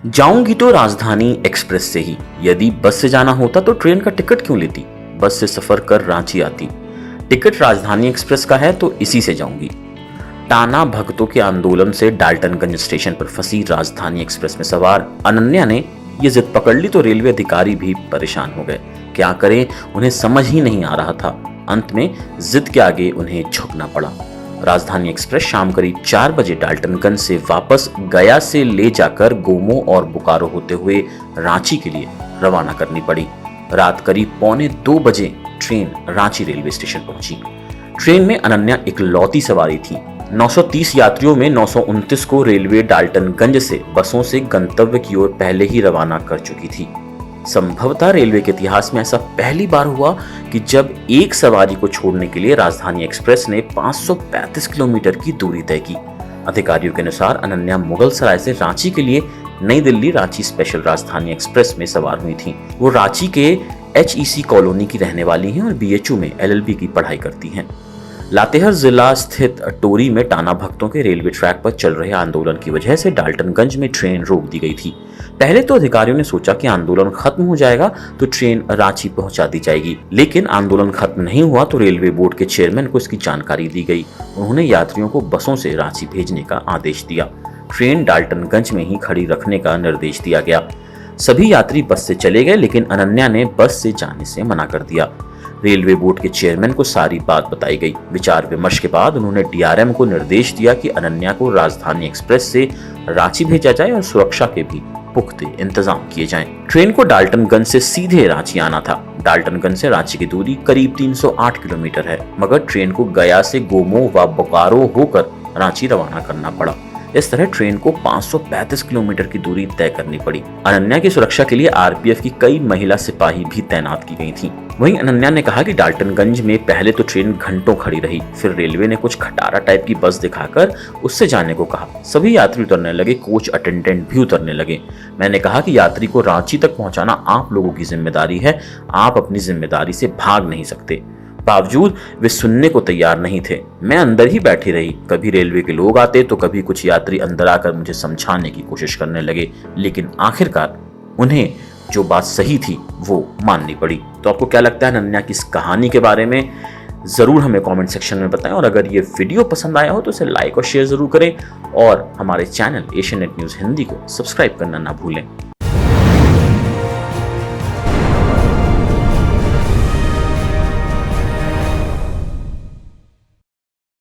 जाऊंगी तो राजधानी एक्सप्रेस से ही। यदि बस से जाना होता तो ट्रेन का टिकट क्यों लेती? बस से सफर कर रांची आती। टिकट राजधानी एक्सप्रेस का है तो इसी से जाऊंगी। टाना भक्तों के आंदोलन से डाल्टनगंज स्टेशन पर फंसी राजधानी एक्सप्रेस में सवार अनन्या ने ये जिद पकड़ ली तो रेलवे अधिकारी भी परेशान हो गए। क्या करें, उन्हें समझ ही नहीं आ रहा था। अंत में जिद के आगे उन्हें झुकना पड़ा। राजधानी एक्सप्रेस शाम करीब 4 बजे डाल्टनगंज से वापस गया से ले जाकर गोमो और बोकारो होते हुए रांची के लिए रवाना करनी पड़ी। रात करीब 1:45 ट्रेन रांची रेलवे स्टेशन पहुंची। ट्रेन में अनन्या इकलौती सवारी थी। 930 यात्रियों में 929 को रेलवे डाल्टनगंज से बसों से गंतव्य की ओर पहले ही रवाना कर चुकी थी। संभवतः रेलवे के इतिहास में ऐसा पहली बार हुआ कि जब एक सवारी को छोड़ने के लिए राजधानी एक्सप्रेस ने 535 किलोमीटर की दूरी तय की। अधिकारियों के अनुसार अनन्या मुगल सराय से रांची के लिए नई दिल्ली रांची स्पेशल राजधानी एक्सप्रेस में सवार हुई थी। वो रांची के HEC कॉलोनी की रहने वाली हैं और BHU में LLB की पढ़ाई करती हैं। लातेहार जिला स्थित टोरी में टाना भक्तों के रेलवे ट्रैक पर चल रहे आंदोलन की वजह से डाल्टनगंज में ट्रेन रोक दी गई थी। पहले तो अधिकारियों ने सोचा कि आंदोलन खत्म हो जाएगा तो ट्रेन रांची पहुंचा दी जाएगी, लेकिन आंदोलन खत्म नहीं हुआ तो रेलवे बोर्ड के चेयरमैन को इसकी जानकारी दी गई। उन्होंने यात्रियों को बसों से रांची भेजने का आदेश दिया। ट्रेन डाल्टनगंज में ही खड़ी रखने का निर्देश दिया गया। सभी यात्री बस से चले गए, लेकिन अनन्या ने बस से जाने से मना कर दिया। रेलवे बोर्ड के चेयरमैन को सारी बात बताई गई। विचार विमर्श के बाद उन्होंने DRM को निर्देश दिया कि अनन्या को राजधानी एक्सप्रेस से रांची भेजा जाए और सुरक्षा के भी पुख्ते इंतजाम किए जाएं। ट्रेन को डाल्टनगंज से सीधे रांची आना था। डाल्टनगंज से रांची की दूरी करीब 308 किलोमीटर है, मगर ट्रेन को गया से गोमो व बोकारो होकर रांची रवाना करना पड़ा। इस तरह ट्रेन को 535 किलोमीटर की दूरी तय करनी पड़ी। अनन्या की सुरक्षा के लिए RPF की कई महिला सिपाही भी तैनात की गई थीं। वहीं अनन्या ने कहा कि डाल्टनगंज में पहले तो ट्रेन घंटों खड़ी रही, फिर रेलवे ने कुछ खटारा टाइप की बस दिखाकर उससे जाने को कहा। सभी यात्री उतरने लगे, कोच अटेंडेंट भी उतरने लगे। मैंने कहा कि यात्री को रांची तक पहुंचाना आप लोगों की जिम्मेदारी है, आप अपनी जिम्मेदारी से भाग नहीं सकते। बावजूद वे सुनने को तैयार नहीं थे। मैं अंदर ही बैठी रही। कभी रेलवे के लोग आते तो कभी कुछ यात्री अंदर आकर मुझे समझाने की कोशिश करने लगे, लेकिन आखिरकार उन्हें जो बात सही थी वो माननी पड़ी। तो आपको क्या लगता है अनन्या की इस कहानी के बारे में? जरूर हमें कमेंट सेक्शन में बताएं, और अगर ये वीडियो पसंद आया हो तो इसे लाइक और शेयर जरूर करें, और हमारे channel Asian net news Hindi को सब्सक्राइब करना ना भूलें।